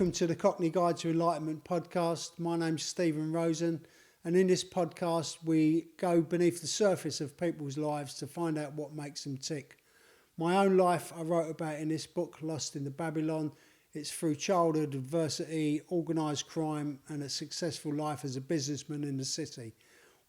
Welcome to the Cockney Guide to Enlightenment podcast. My name's Stephen Rosen, and in this podcast we go beneath the surface of people's lives to find out what makes them tick. My own life I wrote about in this book, Lost in the Babylon. It's through childhood adversity, organised crime and a successful life as a businessman in the city.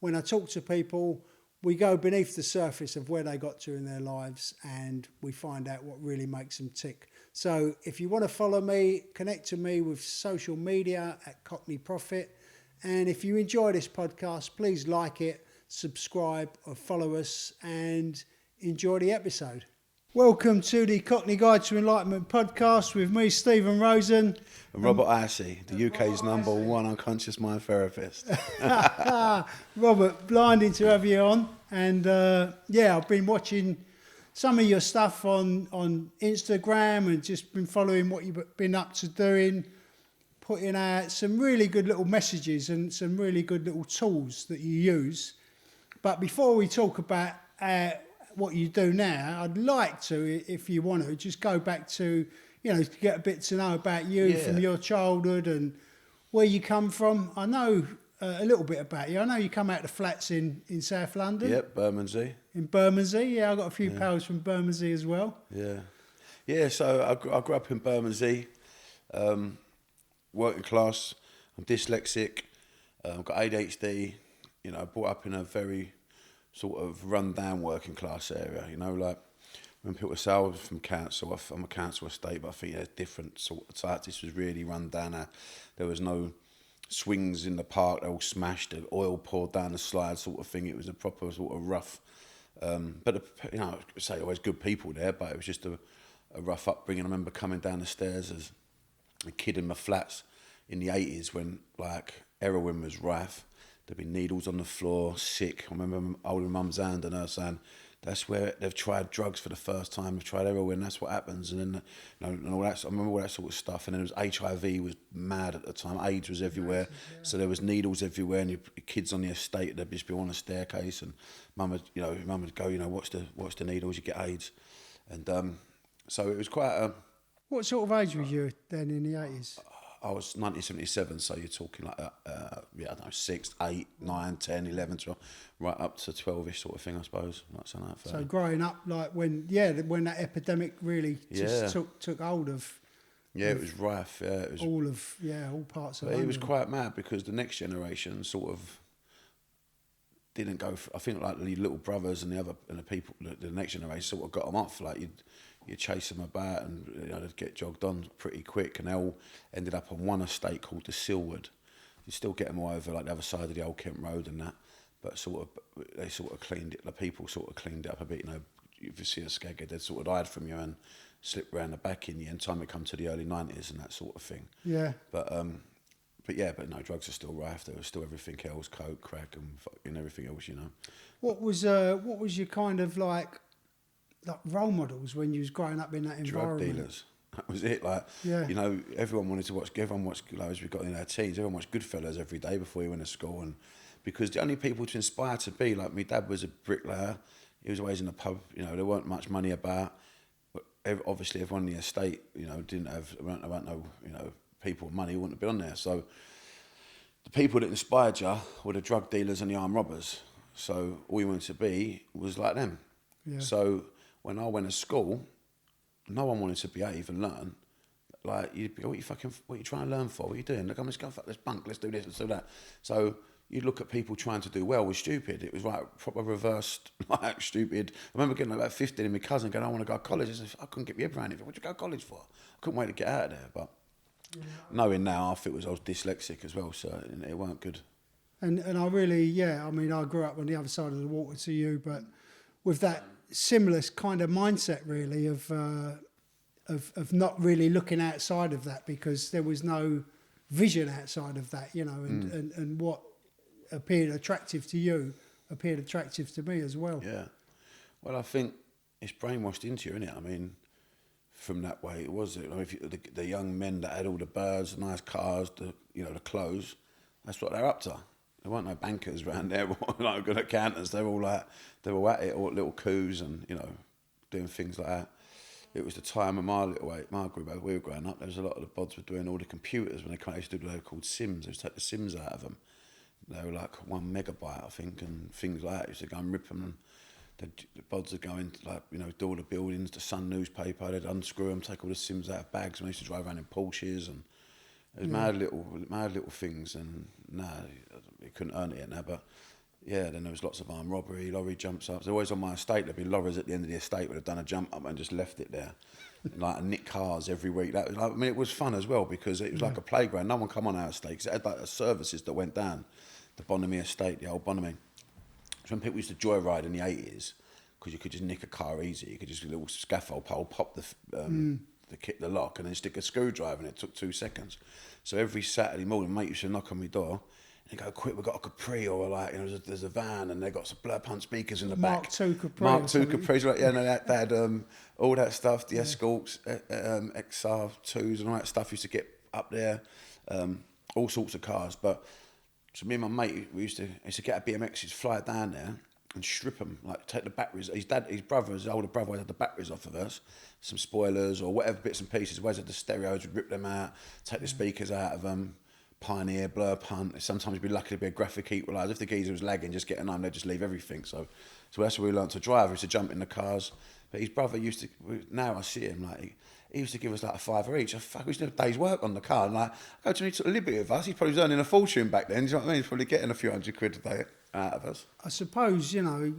When I talk to people, we go beneath the surface of where they got to in their lives and we find out what really makes them tick. So if you want to follow me, connect to me with social media at Cockney Profit. And if you enjoy this podcast, please like it, subscribe or follow us and enjoy the episode. Welcome to the Cockney Guide to Enlightenment podcast with me, Stephen Rosen. And Robert Hisee, the UK's number one unconscious mind therapist. Robert, blinding to have you on. And I've been watching some of your stuff on Instagram and just been following what you've been up to doing, putting out some really good little messages and some really good little tools that you use. But before we talk about what you do now, I'd like to, if you want to, just go back to, to get a bit to know about you from your childhood and where you come from. I know a little bit about you. I know you come out of the flats in South London. Yep, Bermondsey. In Bermondsey, yeah, I've got a few pals from Bermondsey as well. Yeah, so I grew up in Bermondsey, working class. I'm dyslexic, I've got ADHD, brought up in a very sort of run-down working class area, like when people say I was from council, I'm a council estate, but I think there's different sort of types. This was really run down. There was no swings in the park, they all smashed, the oil poured down the slide sort of thing. It was a proper sort of rough, but I say always good people there, but it was just a rough upbringing. I remember coming down the stairs as a kid in my flats in the 80s when like heroin was rife. There'd be needles on the floor, sick. I remember holding mum's hand and her saying, that's where they've tried drugs for the first time, they've tried heroin, that's what happens. And then, and all that, I remember all that sort of stuff. And then it was HIV was mad at the time, AIDS was everywhere. So there was needles everywhere and your kids on the estate, they'd just be on a staircase and mum would go, what's the needles, you get AIDS. And so it was quite a... What sort of age were you then in the 80s? I was 1977, so you're talking like, 6, 8, 9, 10, 11, 12, right up to 12-ish sort of thing, I suppose. Like something like that. So growing up, like when that epidemic really just took hold of... Yeah, it was rife. Yeah, it was all parts of London. It was quite mad because the next generation sort of didn't go... I think like the little brothers and the people, the next generation sort of got them off. Like you chase them about and they'd get jogged on pretty quick, and they all ended up on one estate called the Silwood. You still get them all over like the other side of the old Kent Road and that, but they sort of cleaned it. The people sort of cleaned it up a bit. If you see a skaghead, they'd sort of hide from you and slip round the back in the end. Time it come to the early 90s and that sort of thing. Yeah. But no, drugs are still rife. There was still everything else, coke, crack, and everything else. What was your kind of like role models when you was growing up in that environment? Drug dealers. That was it. Everyone wanted to watch. Everyone watched, as we got in our teens. Everyone watched Goodfellas every day before we went to school, and because the only people to inspire to be like my dad was a bricklayer. He was always in the pub. There weren't much money about. But obviously, everyone in the estate, didn't have. There weren't no, people with money who wouldn't have been on there. So the people that inspired you were the drug dealers and the armed robbers. So all you wanted to be was like them. Yeah. So when I went to school, no one wanted to behave and learn. Like, you'd be, what are you trying to learn for? What are you doing? Look, let's go fuck this bunk, let's do this, let's do that. So you'd look at people trying to do well was stupid. It was like proper reversed, like stupid. I remember getting about 15 and my cousin going, I want to go to college. I said, I couldn't get my head around it. What'd you go to college for? I couldn't wait to get out of there. But knowing now, I was dyslexic as well, so it weren't good. And I really, I grew up on the other side of the water to you, but with that similar kind of mindset really of not really looking outside of that because there was no vision outside of that, and what appeared attractive to you appeared attractive to me as well. Yeah. Well, I think it's brainwashed into you, isn't it? From that way it was. The young men that had all the birds, the nice cars, the clothes, that's what they're up to. There weren't no bankers around there, like good accountants. They were all at it, all little coups and doing things like that. it was the time of my group, as we were growing up, there was a lot of the bods were doing all the computers when they used to do what they were called sims. They used to take the sims out of them. They were like 1 megabyte, I think, and things like that. Used to go and rip them. And the bods would go into, like, you know, do all the buildings, the Sun newspaper. They'd unscrew them, take all the sims out of bags. And we used to drive around in Porsches, and it was mad little things. And you couldn't earn it yet now, but. Yeah, then there was lots of armed robbery, lorry jumps up. So always on my estate, there'd be lorries at the end of the estate would have done a jump up and just left it there. Like, nick cars every week. That was like, I mean, it was fun as well because it was like a playground. No one come on our estate because it had like services that went down. The Bonamy estate, the old Bonamy. So when people used to joyride in the 80s, because you could just nick a car easy, you could just get a little scaffold pole, pop the lock, and then stick a screwdriver in it. It took 2 seconds. So every Saturday morning, mate used to knock on my door. And go, quick, we've got a Capri, or like, you know, there's a van, and they've got some blood pump speakers in the back. Mark II Capri. Mark II Capris, like, yeah, no, they had all that stuff, the Escorts, XR2s and all that stuff used to get up there, all sorts of cars. But so me and my mate, we used to get a BMX, he'd fly down there and strip them, like take the batteries. His older brother had the batteries off of us, some spoilers or whatever bits and pieces. Always had the stereos, would rip them out, take the speakers out of them. Pioneer, blur punt. Sometimes you'd be lucky to be a graphic equaliser. If the geezer was lagging, just getting home, they'd just leave everything. So that's where we learnt to drive. We used to jump in the cars. But his brother used to. Now I see him, like he used to give us like a £5 each. We used to do a day's work on the car. And like, go to a liberty with us. He probably was earning a fortune back then. Do you know what I mean? He's probably getting a few £100 a day out of us. I suppose, you know,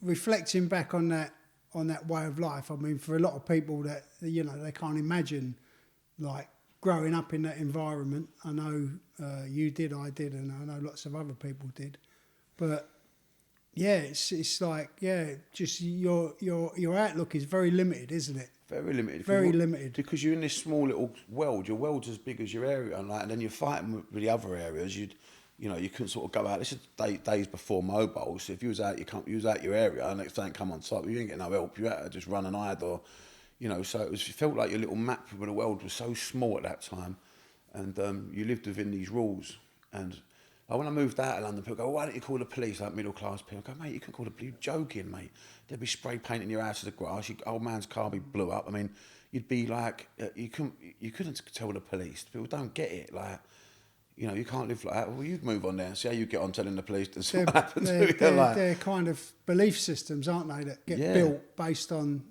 reflecting back on that way of life. I mean, for a lot of people that, you know, they can't imagine like growing up in that environment. I know you did, I did, and I know lots of other people did. But yeah, it's like, yeah, just your outlook is very limited, isn't it? Very limited. Very limited. Because you're in this small little world. Your world's as big as your area, and then you're fighting with the other areas. You couldn't sort of go out. This is days before mobile. So if you was out your area, and next day come on site, you didn't get no help. You had to just run and hide, or, you know. So it felt like your little map of the world was so small at that time, and you lived within these rules. And when I moved out of London, people go, "Why don't you call the police?" Like middle class people, I go, "Mate, you can call the police." You're joking, mate. There'd be spray painting your house to the grass. Your old man's car would be blew up. I mean, you'd be like, you couldn't tell the police. People don't get it. Like, you know, you can't live like that. Well, you'd move on there and see how you get on telling the police this what happened to you. They're kind of belief systems, aren't they, that get built based on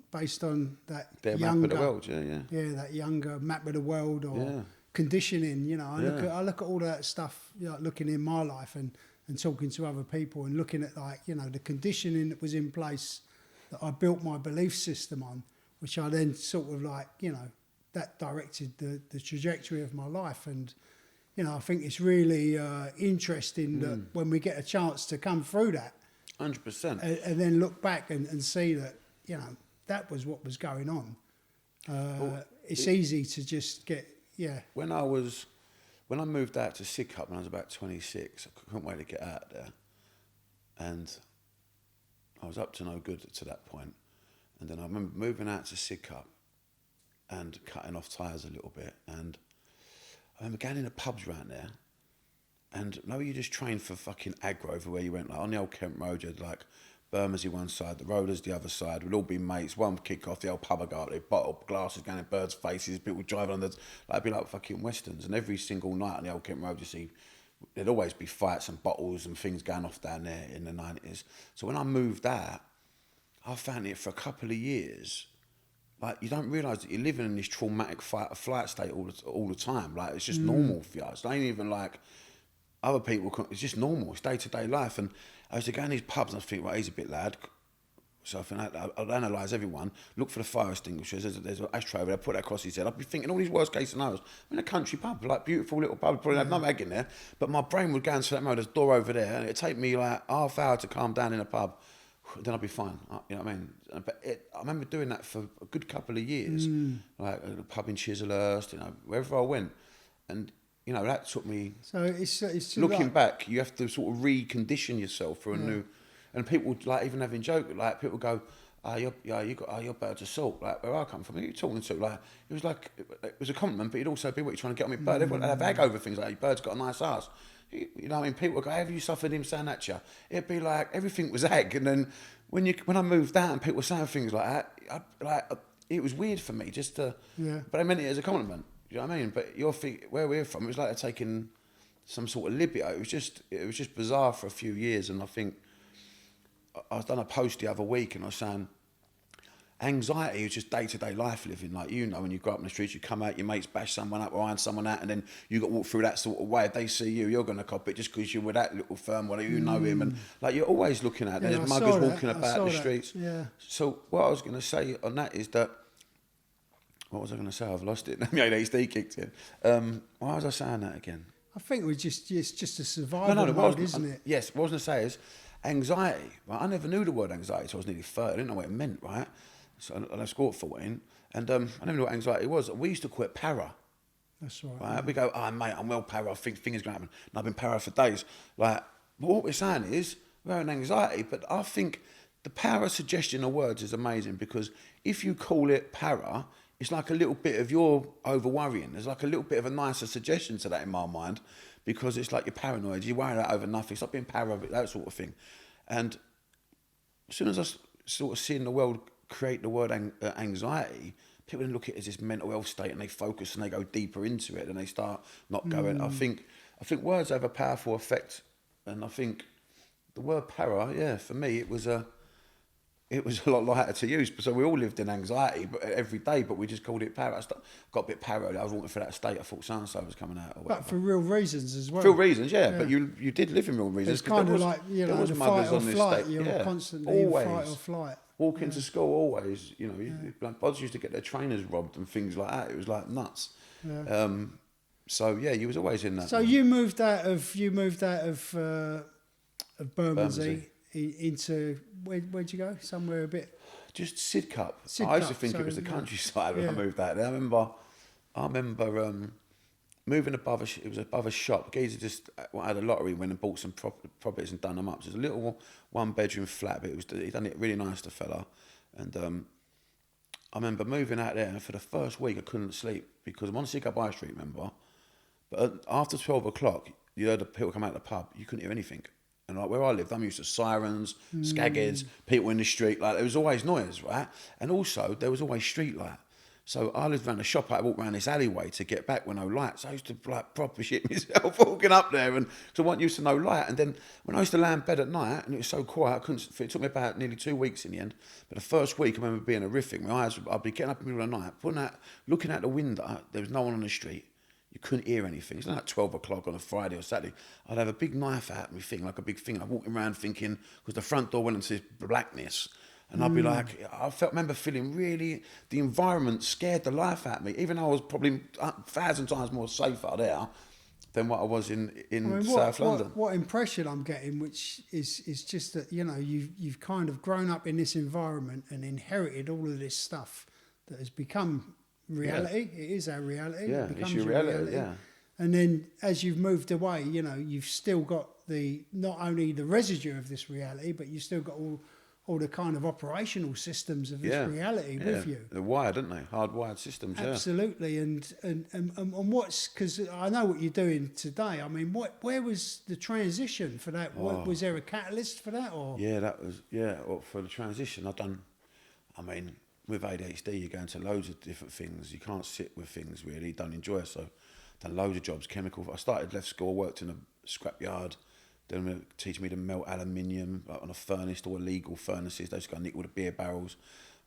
that their younger map of the world. Yeah. That younger map of the world, or conditioning. You know, I look at all that stuff, you know, looking in my life and talking to other people and looking at, like, you know, the conditioning that was in place that I built my belief system on, which I then sort of, like, you know, that directed the trajectory of my life. And, you know, I think it's really interesting that when we get a chance to come through that, 100%, and then look back and see that, you know, that was what was going on. It's easy to just get, When I moved out to Sidcup when I was about 26, I couldn't wait to get out there, and I was up to no good to that point. And then I remember moving out to Sidcup and cutting off tyres a little bit, and I remember going in the pubs around there, and you just trained for fucking aggro everywhere you went. Like on the old Kent Road, you had like Bermondsey one side, the Rollers the other side. We'd all be mates. One kick off, the old pub would go up there, bottle glasses going in birds' faces, people driving on the, like, it'd be like fucking westerns. And every single night on the old Kent Road, you see, there'd always be fights and bottles and things going off down there in the 90s. So when I moved out, I found it for a couple of years. Like, you don't realise that you're living in this traumatic fight-or-flight state all the time. Like, it's just normal for you. It ain't even like other people. It's just normal. It's day-to-day life. And I used to go in these pubs and I think, right, he's a bit lad. So I think I'd analyse everyone, look for the fire extinguishers. There's an ashtray over there, put that across his head. I'd be thinking all these worst-case scenarios. I'm in a country pub, like beautiful little pub, probably have no mag in there. But my brain would go into that mode, there's a door over there, and it'd take me like half hour to calm down in a pub. Then I'd be fine, you know what I mean? But I remember doing that for a good couple of years, like a pub in Chislehurst, you know, wherever I went. And, you know, that took me... So it's looking back, you have to sort of recondition yourself for a new... And people, like, even having joke, like, people go, you're better to salt, like, where I come from. Who are you talking to? Like, it was a compliment, but it'd also be what you're trying to get on me bird. Everyone had a bag over things like, your bird's got a nice ass. You know what I mean? People would go, have you suffered him saying that to you? It'd be like, everything was egg. And then when I moved out and people were saying things like that, it was weird for me just to, Yeah. but I meant it as a compliment. You know what I mean? But where we're from, it was like they're taking some sort of libido. It was just bizarre for a few years, and I think I've done a post the other week, and I was saying anxiety is just day-to-day life living. Like, you know, when you grow up in the streets, you come out, your mates bash someone up or iron someone out, and then you got to walk through that sort of way. If they see you, you're going to cop it just because you're with that little firm, whether you know him. And like, you're always looking at, there's muggers walking about the streets. Yeah. So what I was going to say on that is that, what was I going to say? I've lost it. My ADHD kicked in. Why was I saying that again? I think it's just a survival mode, isn't it? Yes, what I was going to say is anxiety. Right? I never knew the word anxiety until I was nearly 30. I didn't know what it meant, right? So I left school at 14, and I never knew what anxiety was. We used to call it para. That's right. Right? We go, oh, mate, I'm well para. I think things going to happen. And I've been para for days. Like, but what we're saying is we're having anxiety, but I think the para suggestion of words is amazing, because if you call it para, it's like a little bit of your over worrying. There's like a little bit of a nicer suggestion to that in my mind, because it's like you're paranoid. You worry that over nothing. Stop being para, that sort of thing. And as soon as I sort of seeing the world create the word anxiety, people then look at it as this mental health state, and they focus and they go deeper into it, and they start not going. I think words have a powerful effect, and I think the word para, yeah, for me it was a lot lighter to use. So we all lived in anxiety, but every day, but we just called it para. I got a bit paranoid. I was walking through that state. I thought so-and-so was coming out. Or but for real reasons as well. Real reasons, yeah. But you did live in real reasons. It's kind of like, you know, the fight or flight. You're constantly always. in fight or flight. Walking to school, always. You know, like Bods used to get their trainers robbed and things like that. It was like nuts. Yeah. So yeah, you was always in that. So you moved out of Bermondsey into where'd you go? Somewhere a bit. Just Sidcup. Sidcup, I used to think it was the countryside when I moved out there. I remember moving above it was above a shop. Geezer just had a lottery, went and bought some properties and done them up. So it was a little 1-bedroom flat, but he done it really nice, the fella. And I remember moving out there, and for the first week I couldn't sleep because I'm on Sidcup High Street, remember? But after 12 o'clock, you heard the people come out of the pub, you couldn't hear anything. And like where I lived, I'm used to sirens, skagheads, people in the street. Like there was always noise, right? And also there was always street light. So I lived around the shop. I walked around this alleyway to get back with no lights. I used to like proper shit myself walking up there, and so I wasn't used to no light. And then when I used to lay in bed at night, and it was so quiet, I couldn't. It took me about nearly 2 weeks in the end. But the first week, I remember being horrific. My eyes, I'd be getting up in the middle of the night, looking out the window. There was no one on the street. You couldn't hear anything. It's like 12 o'clock on a Friday or Saturday. I'd have a big knife out, me thing, like a big thing. I'm walking around thinking, because the front door went into this blackness. And I'd be like, remember feeling really, the environment scared the life out of me, even though I was probably 1,000 times more safer there than what I was in South London. What impression I'm getting, which is just that, you know, you've kind of grown up in this environment and inherited all of this stuff that has become reality. Yeah. It is our reality. Yeah, it becomes it's your reality. Yeah. And then as you've moved away, you know, you've still got not only the residue of this reality, but you've still got all the kind of operational systems of this reality with you. They're wired, aren't they? Hardwired systems. Absolutely. And what's, because I know what you're doing today. I mean, where was the transition for that? Was there a catalyst for that, or? Yeah, that was Well, for the transition, with ADHD, you go into loads of different things. You can't sit with things really. You don't enjoy it. So, done loads of jobs, chemical. Left school, worked in a scrapyard. Then they teach me to melt aluminium on a furnace, or illegal furnaces. They just got nicked all the beer barrels.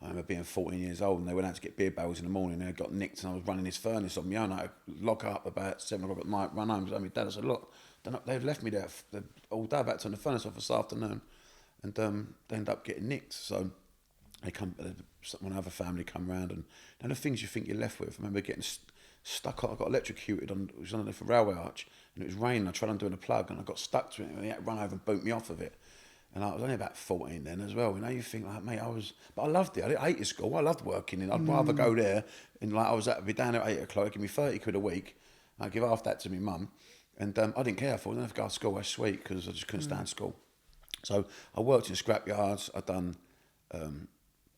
I remember being 14 years old, and they went out to get beer barrels in the morning. They got nicked, and I was running this furnace on my own. I had to lock up about 7 o'clock at night, run home. I mean, Dad, that's a lot. They've left me there all day. About to turn the furnace off this afternoon, and they ended up getting nicked. So one other family come round, and the things you think you're left with. I remember getting stuck on. I got electrocuted it was on the railway arch, and it was raining. I tried undoing a plug, and I got stuck to it, and he had to run over and boot me off of it. And I was only about 14 then as well. You know, you think like, mate, but I loved it. I hated school. I loved working, and I'd rather go there. And like I'd be down there at 8 o'clock, give me 30 quid a week. I'd give half that to my mum, and I didn't care. I thought I didn't have to go to school. That's sweet, because I just couldn't stand school. So I worked in scrapyards.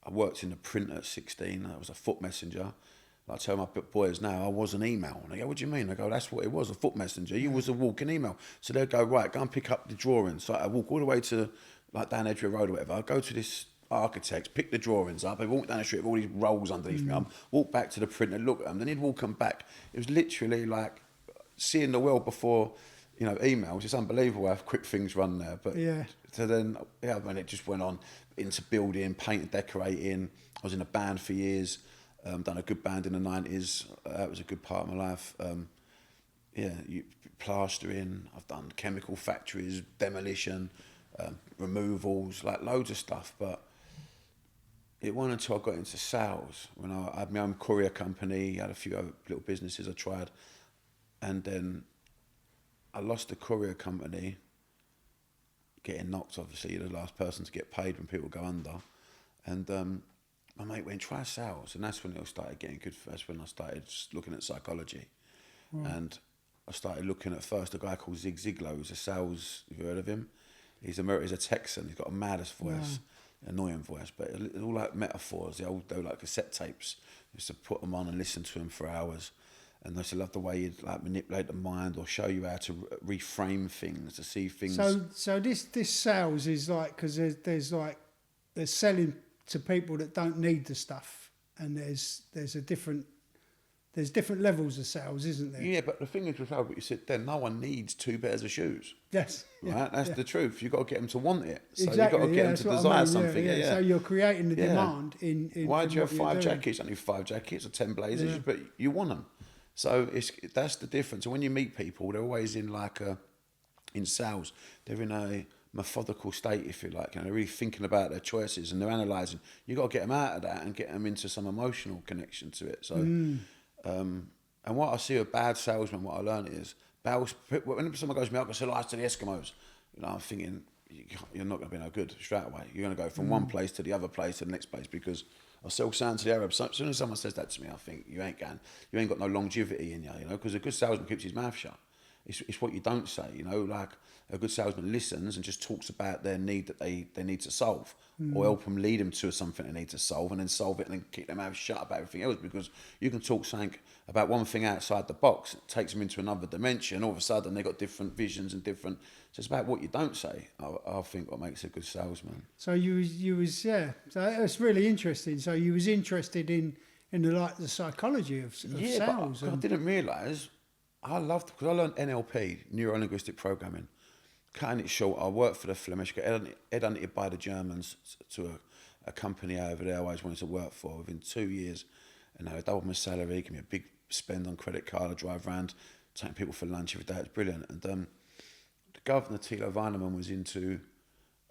I worked in the print at 16. I was a foot messenger. I tell my boys now, I was an email. And they go, what do you mean? I go, that's what it was, a foot messenger. You was a walking email. So they'd go, right, go and pick up the drawings. So I walk all the way to like down Edgware Road or whatever. I go to this architects, pick the drawings up. He'd walk down the street with all these rolls underneath me. Walk back to the printer, look at them. Then he'd walk them back. It was literally like seeing the world before, emails. It's unbelievable how quick things run there. But so then, when it just went on into building, painting, decorating. I was in a band for years. Done a good band in the 90s. That was a good part of my life. Plastering. I've done chemical factories, demolition, removals, like loads of stuff. But it wasn't until I got into sales, when I had my own courier company, had a few other little businesses I tried, and then I lost the courier company, getting knocked. Obviously, you're the last person to get paid when people go under, and my mate went, try sales, and that's when it all started getting good. That's when I started looking at psychology, and I started looking at first a guy called Zig Ziglar, who's a sales. Have you heard of him? He's a Texan. He's got a maddest voice, annoying voice, but it's all like metaphors. They were like cassette tapes. I used to put them on and listen to him for hours. And I used to love the way he'd like manipulate the mind or show you how to reframe things, to see things. So this sales is like, because there's selling to people that don't need the stuff, and there's different levels of sales, isn't there? Yeah, but the thing is with what you said then, no one needs 2 pairs of shoes. Yes. Right? That's the truth. You've got to get them to want it. So Exactly, you've got to get them to desire something. Yeah. So you're creating the demand in Why do you have 5 doing. jackets? Only 5 jackets or 10 blazers, but you want them. So that's the difference. And when you meet people, they're always in in sales, they're in a methodical state, if you like. They're really thinking about their choices and they're analysing. You've got to get them out of that and get them into some emotional connection to it. So, and what I see with bad salesmen, what I learned is, when someone goes to me, I can sell ice to the Eskimos. I'm thinking, you're not going to be no good straight away. You're going to go from one place to the other place to the next place, because I sell sand to the Arabs. As soon as someone says that to me, I think you ain't got no longevity in you, because a good salesman keeps his mouth shut. It's what you don't say, like a good salesman listens and just talks about their need that they need to solve, or help them lead them to something they need to solve, and then solve it and then keep their mouth shut about everything else, because you can talk something about one thing outside the box, it takes them into another dimension, all of a sudden they've got different visions and different, so it's about what you don't say, I think, what makes a good salesman. So so that's really interesting. So you was interested in the psychology of sales. But I didn't realise, I loved, because I learned NLP, neuro-linguistic programming. Cutting it short, I worked for the Flemish, got headhunted by the Germans to a company over there I always wanted to work for. Within 2 years, and they doubled my salary, gave me a big spend on credit card, I drive around, taking people for lunch every day. It's brilliant. And the governor, Thilo Weinemann, was into,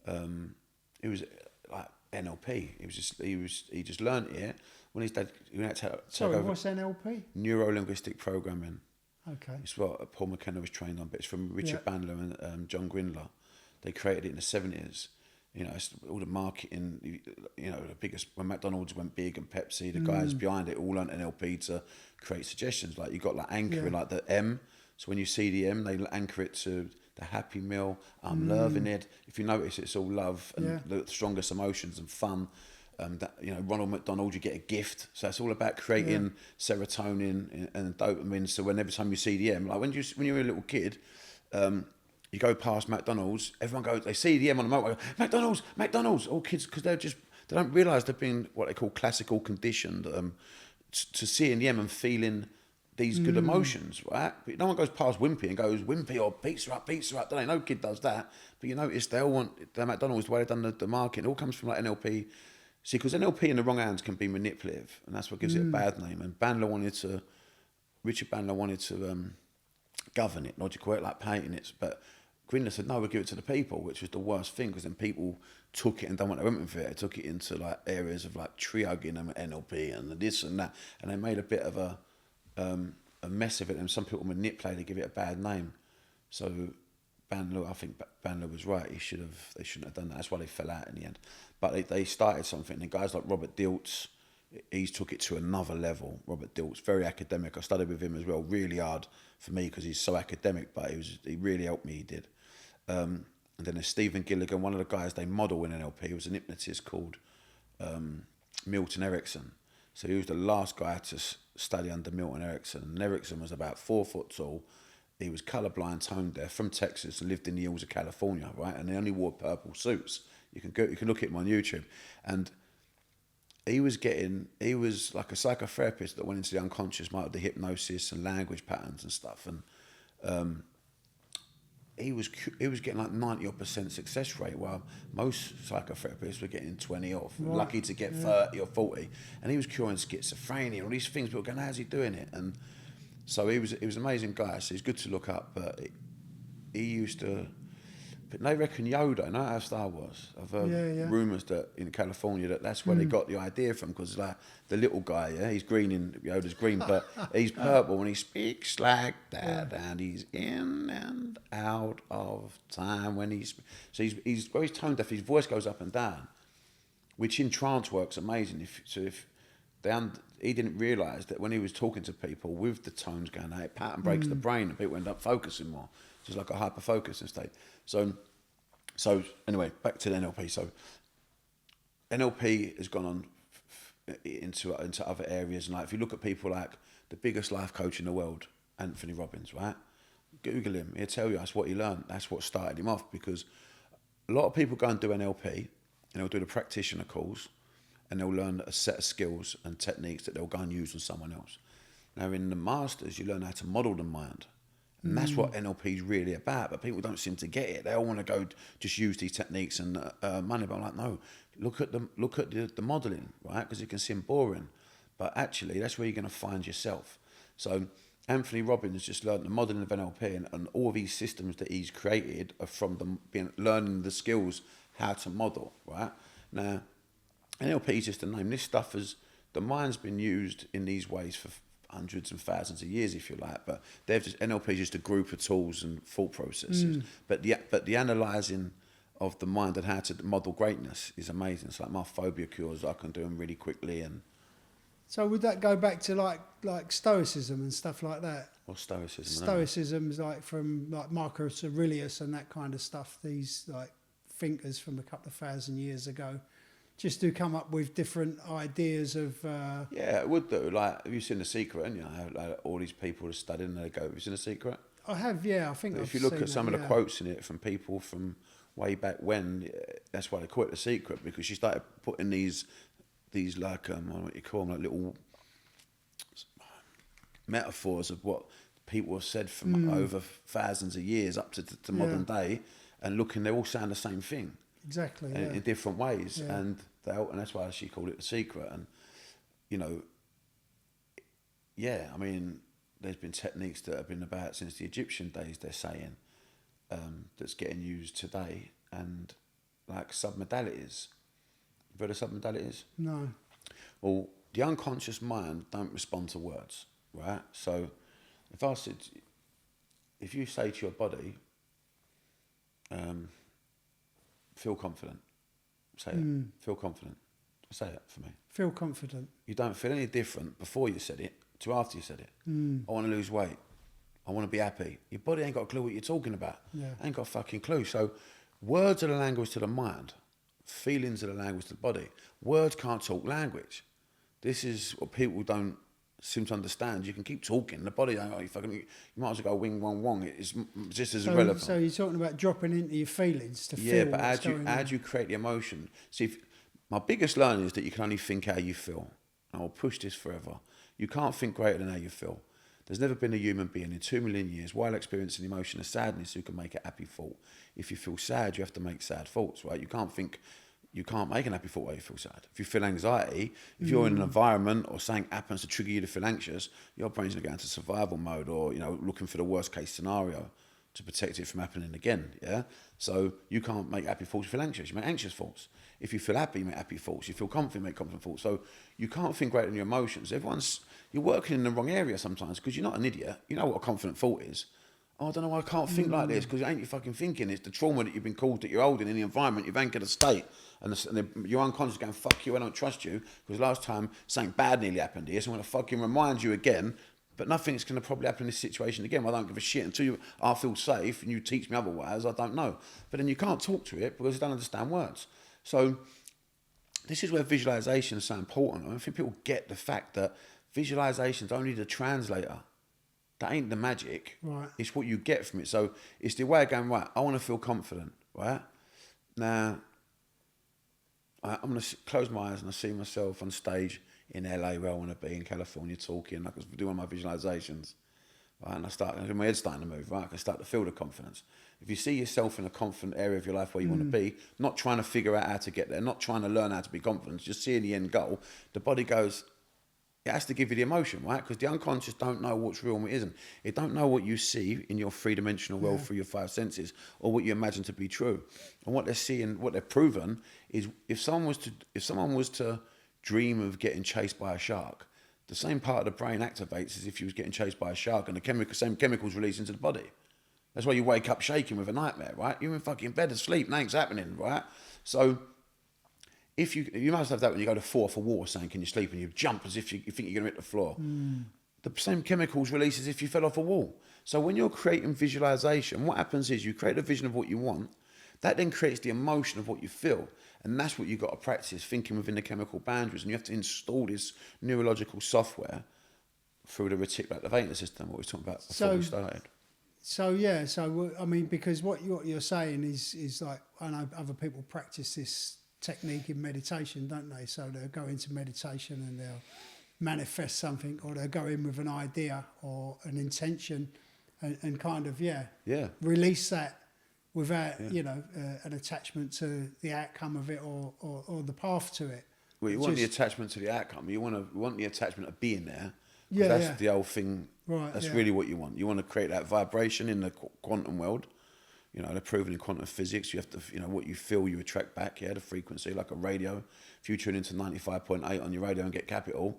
it was like NLP. He just learnt it when his dad. Sorry, what's NLP? Neuro-linguistic programming. Okay. It's what Paul McKenna was trained on, but it's from Richard Bandler and John Grindler. They created it in the 70s. It's all the marketing, the biggest, when McDonald's went big and Pepsi, the guys behind it all learned NLP to create suggestions. Like you got like anchoring, like the M. So when you see the M, they anchor it to the Happy Meal, I'm loving it. If you notice, it's all love and the strongest emotions and fun. Ronald McDonald, you get a gift. So it's all about creating serotonin and dopamine. So every time you see the M, like when you're a little kid, you go past McDonald's, everyone goes, they see the M on the motorway, McDonald's, all kids, because they don't realise they've been what they call classical conditioned to seeing the M and feeling these good emotions, right? But no one goes past Wimpy and goes, Wimpy or Pizza Hut, don't they? No kid does that. But you notice they all want the McDonald's, the way they've done the market, it all comes from like NLP. See, because NLP in the wrong hands can be manipulative, and that's what gives it a bad name. And Richard Bandler wanted to govern it, logical, like painting it. But Grindler said, no, we'll give it to the people, which was the worst thing, because then people took it and done what they went with it. They took it into like areas of like tree hugging and NLP and this and that, and they made a bit of a mess of it. And some people manipulated it, give it a bad name. So I think Bandler was right. They shouldn't have done that. That's why they fell out in the end. But they started something, and guys like Robert Dilts, he's took it to another level. Robert Dilts, very academic. I studied with him as well, really hard for me because he's so academic, but he really helped me, he did. And then there's Stephen Gilligan, one of the guys they model in NLP, was an hypnotist called Milton Erickson. So he was the last guy to study under Milton Erickson. And Erickson was about 4 foot tall. He was colourblind, tone deaf, from Texas, and lived in the hills of California, right? And they only wore purple suits. You can look at him on YouTube, and he was like a psychotherapist that went into the unconscious mind, the hypnosis and language patterns and stuff, and he was getting like 90% success rate, while most psychotherapists were getting 20 off, lucky to get 30 or 40, and he was curing schizophrenia, all these things. People were going, how's he doing it? And so he was an amazing guy. So he's good to look up, but he used to. But they reckon Yoda, you know how Star Wars? I've heard rumours that in California that's where they got the idea from, because like the little guy, he's green Yoda's green, but he's purple and he speaks like that, and he's in and out of time when he's he's tone deaf. His voice goes up and down, which in trance works amazing. He didn't realise that when he was talking to people with the tones going out, it pattern breaks the brain and people end up focusing more. Just like a hyper-focusing state. So anyway, back to the NLP. So NLP has gone on into other areas, and like if you look at people like the biggest life coach in the world, Anthony Robbins, right? Google him. He'll tell you that's what he learned. That's what started him off, because a lot of people go and do NLP, and they'll do the practitioner course, and they'll learn a set of skills and techniques that they'll go and use on someone else. Now in the masters, you learn how to model the mind. And that's what NLP is really about, but people don't seem to get it. They all want to go just use these techniques and money. But I'm like, no, look at the modelling, right? Because it can seem boring, but actually that's where you're going to find yourself. So Anthony Robbins just learned the modelling of NLP, and all these systems that he's created are from learning the skills how to model, right? Now, NLP is just a name. This stuff the mind's been used in these ways for hundreds and thousands of years, if you like, but NLP is just a group of tools and thought processes. But the analysing of the mind and how to model greatness is amazing. It's like my phobia cures. I can do them really quickly. And so would that go back to like Stoicism and stuff like that? Or Stoicism? Stoicism's like from like Marcus Aurelius and that kind of stuff. These like thinkers from a couple of thousand years ago. Just to come up with different ideas of... Yeah, it would do. Like, have you seen The Secret? And like, all these people are studying and they go, have you seen The Secret? I have, yeah. I think if you look at some of the quotes in it from people from way back when, that's why they call it The Secret, because she started putting these like, what you call them, like little metaphors of what people have said from over thousands of years up to modern day, and they're all saying the same thing. Exactly, in different ways, and that's why she called it The Secret. And I mean, there's been techniques that have been about since the Egyptian days. They're saying that's getting used today, and like submodalities. You've heard of submodalities? No. Well, the unconscious mind don't respond to words, right? So, if you say to your body, feel confident. Say it. Feel confident. Say it for me. Feel confident. You don't feel any different before you said it to after you said it. I want to lose weight. I want to be happy. Your body ain't got a clue what you're talking about. Yeah. Ain't got a fucking clue. So words are the language to the mind. Feelings are the language to the body. Words can't talk language. This is what people don't seem to understand. You can keep talking. The body ain't you might as well go wing wong wong. It's just as irrelevant. So you're talking about dropping into your feelings to feel. Yeah, but how do you create the emotion? See, my biggest learning is that you can only think how you feel. And I'll push this forever. You can't think greater than how you feel. There's never been a human being in 2 million years, while experiencing the emotion of sadness, who can make a happy thought. If you feel sad, you have to make sad thoughts, right? You can't make an happy thought while you feel sad. If you feel anxiety, if you're in an environment or something happens to trigger you to feel anxious, your brain's going to go into survival mode, or looking for the worst case scenario to protect it from happening again. Yeah. So you can't make happy thoughts. You feel anxious. You make anxious thoughts. If you feel happy, you make happy thoughts. You feel confident, you make confident thoughts. So you can't think greater than your emotions. You're working in the wrong area sometimes, because you're not an idiot. You know what a confident thought is. Oh, I don't know why I can't think like this, because it ain't you fucking thinking. It's the trauma that you've been called that you're holding in the environment. You've anchored a state. And your unconscious going, fuck you, I don't trust you, because last time something bad nearly happened here, so I'm going to fucking remind you again, but nothing's going to probably happen in this situation again. I don't give a shit until I feel safe and you teach me otherwise. I don't know. But then you can't talk to it because you don't understand words. So this is where visualization is so important. I don't think people get the fact that visualization is only the translator. That ain't the magic. Right. It's what you get from it. So it's the way of going, right, I want to feel confident, right? Now, I'm going to close my eyes and I see myself on stage in LA where I want to be, in California, talking. I can do one of my visualizations, right? And my head's starting to move, right? I can start to feel the confidence. If you see yourself in a confident area of your life where you want to be, not trying to figure out how to get there, not trying to learn how to be confident, just seeing the end goal, the body goes, it has to give you the emotion, right? Because the unconscious don't know what's real and what isn't. It don't know what you see in your three-dimensional world through your five senses, or what you imagine to be true. And what they're seeing, what they're proven, is if someone was to dream of getting chased by a shark, the same part of the brain activates as if you was getting chased by a shark, and the same chemicals release into the body. That's why you wake up shaking with a nightmare, right? You're in fucking bed asleep, nothing's happening, right? So if you must have that when you go to fall off a wall, saying, can you sleep? And you jump as if you think you're going to hit the floor. The same chemicals release as if you fell off a wall. So when you're creating visualization, what happens is you create a vision of what you want. That then creates the emotion of what you feel. And that's what you've got to practice, thinking within the chemical boundaries. And you have to install this neurological software through the reticular activator system, what we were talking about before we started. So I mean, because what you're saying is like, I know other people practice this technique in meditation, don't they? So they'll go into meditation and they'll manifest something, or they'll go in with an idea or an intention, and kind of release that without an attachment to the outcome of it or the path to it. Well, you want the attachment to the outcome. You want the attachment of being there. That's the whole thing. Right, that's really what you want. You want to create that vibration in the quantum world. You know, they're proven in quantum physics. You have to, what you feel, you attract back. Yeah, the frequency, like a radio. If you tune into 95.8 on your radio and get capital,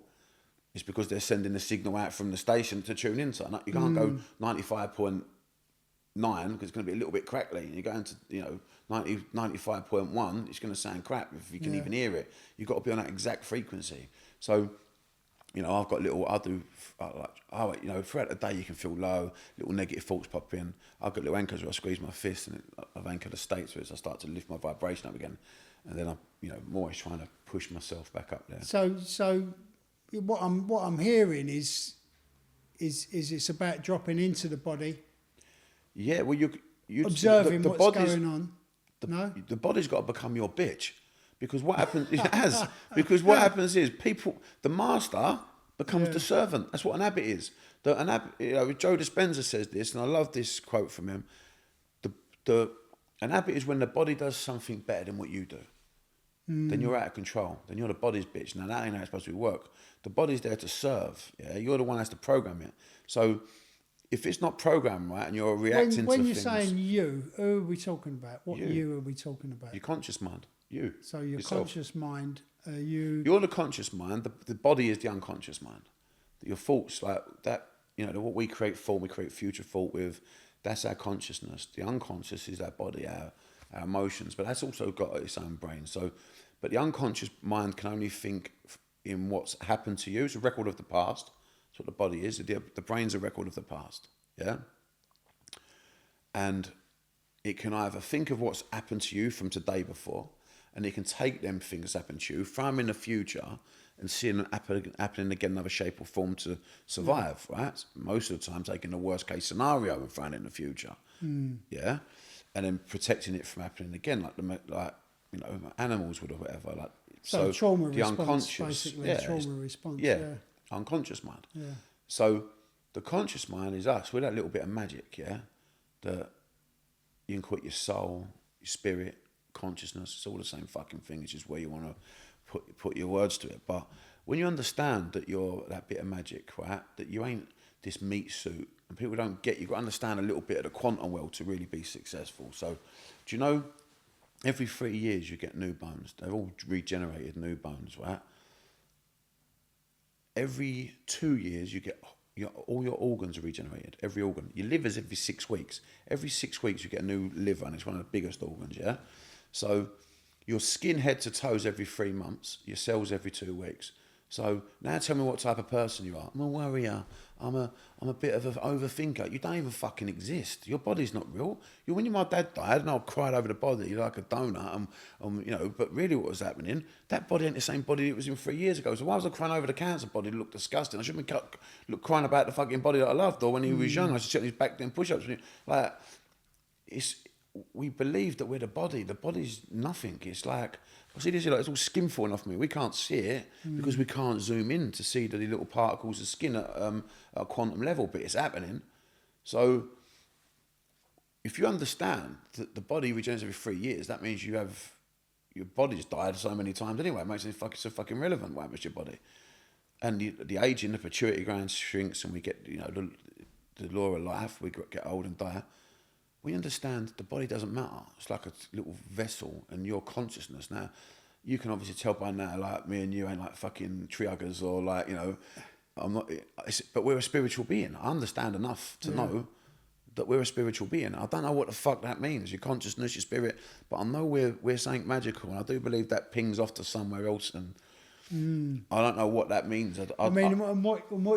it's because they're sending the signal out from the station to tune into. You can't go 95.9 because it's going to be a little bit crackly. You go into 95.1, it's going to sound crap if you can even hear it. You've got to be on that exact frequency. So, I've got throughout the day you can feel low, little negative thoughts pop in. I've got little anchors where I squeeze my fist and I've anchored a state to it, so I start to lift my vibration up again. And then I'm, more always trying to push myself back up there. So what I'm hearing is it's about dropping into the body. Yeah, well, you observing what's going on. The body's got to become your bitch. Because what happens, it has. Because what happens is the master becomes the servant. That's what an habit is. Joe Dispenza says this, and I love this quote from him. An habit is when the body does something better than what you do. Then you're out of control. Then you're the body's bitch. Now that ain't how it's supposed to work. The body's there to serve. Yeah, you're the one that has to program it. So if it's not programmed right and you're reacting to things. When you're saying you, who are we talking about? What you are we talking about? Your conscious mind. You. So your conscious mind, You're the conscious mind. The body is the unconscious mind. Your thoughts, like that, what we create thought, we create future thought with. That's our consciousness. The unconscious is our body, our emotions, but that's also got its own brain. So, but the unconscious mind can only think in what's happened to you. It's a record of the past. That's what the body is. The brain's a record of the past. Yeah. And it can either think of what's happened to you from today before, and it can take them things that happen to you, throw them in the future, and see them happening again in another shape or form to survive, right? Most of the time, taking the worst case scenario and throwing it in the future, yeah, and then protecting it from happening again, like animals would or whatever. Like so trauma the response, unconscious, basically, trauma response, unconscious mind. Yeah. So the conscious mind is us with that little bit of magic, yeah, that you can call it your soul, your spirit. Consciousness, it's all the same fucking thing. It's just where you want to put your words to it. But when you understand that you're that bit of magic, right, that you ain't this meat suit, and people don't get, you've got to understand a little bit of the quantum world to really be successful. So, do you know, every 3 years you get new bones. They're all regenerated new bones, right? Every 2 years you get all your organs are regenerated. Every organ. Your liver's every 6 weeks. Every 6 weeks you get a new liver, and it's one of the biggest organs, yeah? So your skin head to toes every 3 months, your cells every 2 weeks. So now tell me what type of person you are. I'm a worrier. I'm a bit of an overthinker. You don't even fucking exist. Your body's not real. When my dad died and I cried over the body like a donut, but really what was happening, that body ain't the same body it was in 3 years ago. So why was I crying over the cancer body that looked disgusting? I shouldn't be crying about the fucking body that I loved, or when he was young, I should sit on his back doing push-ups. We believe that we're the body. The body's nothing. It's like, I see this here, like it's all skin falling off me. We can't see it because we can't zoom in to see the little particles of skin at a quantum level, but it's happening. So if you understand that the body regenerates every 3 years, that means your body's died so many times anyway. It makes it so fucking relevant what happens to your body. And the aging, the pituitary gland shrinks, and we get, the law of life, we get old and die. We understand the body doesn't matter. It's like a little vessel, and your consciousness. Now, you can obviously tell by now, like, me and you ain't like fucking tree huggers or like, I'm not, but we're a spiritual being. I understand enough to know that we're a spiritual being. I don't know what the fuck that means, your consciousness, your spirit, but I know we're something magical, and I do believe that pings off to somewhere else, and I don't know what that means. What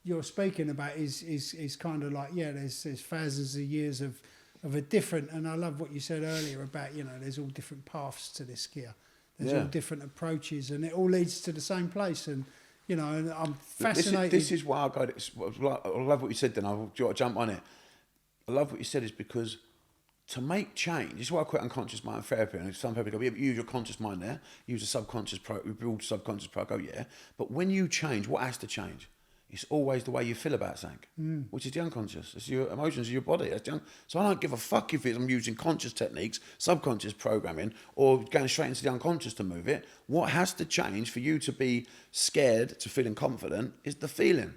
you're speaking about is kind of like, there's thousands of years of a different, and I love what you said earlier about, there's all different paths to this gear. There's all different approaches, and it all leads to the same place. And and I'm fascinated. This is why I love what you said. Then I'll jump on it. I love what you said is because to make change, this is why I quit unconscious mind therapy. And some people go, yeah, but use your conscious mind there, use a subconscious build subconscious pro. I go, yeah, but when you change, what has to change? It's always the way you feel about something, which is the unconscious. It's your emotions, your body. So I don't give a fuck if I'm using conscious techniques, subconscious programming, or going straight into the unconscious to move it. What has to change for you to be scared to feeling confident is the feeling.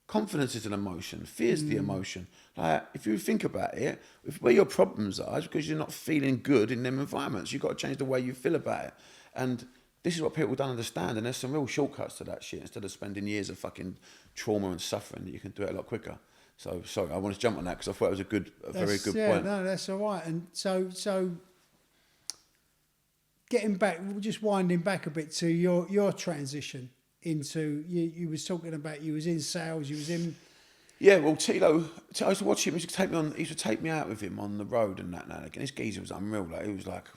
Confidence is an emotion. Fear is the emotion. Like, if you think about it, where your problems are is because you're not feeling good in them environments. You've got to change the way you feel about it. And this is what people don't understand, and there's some real shortcuts to that shit. Instead of spending years of fucking trauma and suffering, you can do it a lot quicker. So, sorry, I want to jump on that because I thought it was a very good point. No, that's all right. And so getting back, just winding back a bit to your transition into, you was talking about you was in sales, you was in... Yeah, well, Tilo, I used to watch him. He used to take me out with him on the road and that. And again, this geezer was unreal. Like, he was like,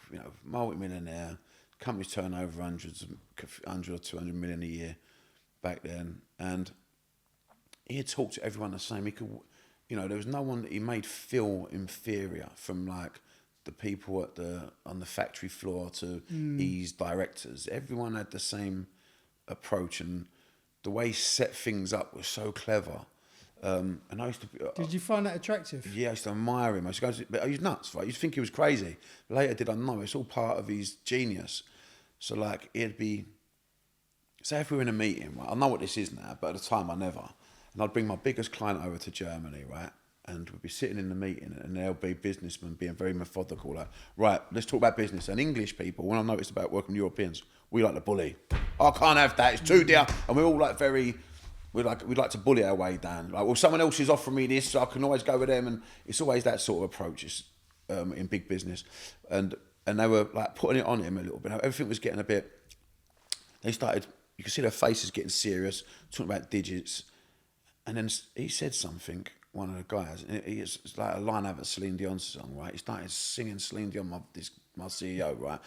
multi-millionaire. Companies turn over 100 or 200 million a year back then, and he had talked to everyone the same. He could, there was no one that he made feel inferior, from like the people on the factory floor to his directors. Everyone had the same approach, and the way he set things up was so clever. And I used to. Did you find that attractive? Yeah, I used to admire him. I used to go, but he was nuts, right? You think he was crazy. Later, did I know it's all part of his genius. So like, it'd be, say if we were in a meeting, right? I know what this is now, but at the time I never. And I'd bring my biggest client over to Germany, right? And we'd be sitting in the meeting, and there'll be businessmen being very methodical, like, right, let's talk about business. And English people, when I noticed about working with Europeans, we like to bully. I can't have that, it's too dear. And we're all like we'd like to bully our way down. Like, well, someone else is offering me this, so I can always go with them. And it's always that sort of approach in big business. And they were like putting it on him a little bit. Everything was getting a bit. They started. You could see their faces getting serious, talking about digits, and then he said something. One of the guys, and it's like a line out of a Celine Dion song, right? He started singing Celine Dion, my CEO, right?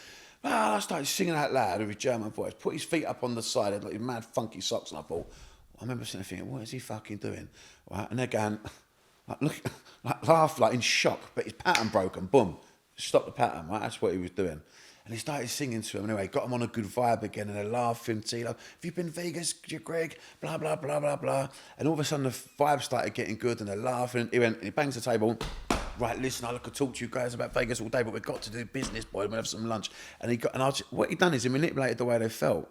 Well, I started singing out loud with his German voice. Put his feet up on the side, had like mad funky socks, and I thought, I remember sitting there thinking, what is he fucking doing? Right? And they're going, laugh, like in shock, but his pattern broken. Boom. Stop the pattern, right? That's what he was doing. And he started singing to him anyway, got him on a good vibe again, and they're laughing, Tilo, have you been Vegas, Greg? Blah, blah, blah, blah, blah. And all of a sudden the vibe started getting good, and they're laughing. He bangs the table, right, listen, I could talk to you guys about Vegas all day, but we've got to do business, boy, we'll have some lunch. And what he done is he manipulated the way they felt.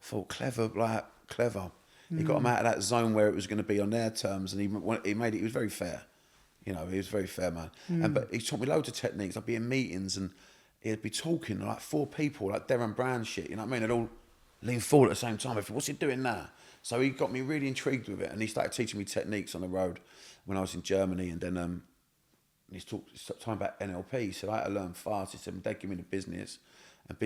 I thought, clever. He got them out of that zone where it was going to be on their terms, and he made it, he was very fair. He was very fair, man. But he taught me loads of techniques. I'd be in meetings and he'd be talking like four people, like Darren Brown shit, you know what I mean? They'd all lean forward at the same time. What's he doing now? So he got me really intrigued with it, and he started teaching me techniques on the road when I was in Germany. And then he's talking about NLP. He said, I had to learn fast. He said, Dad, give me the business. And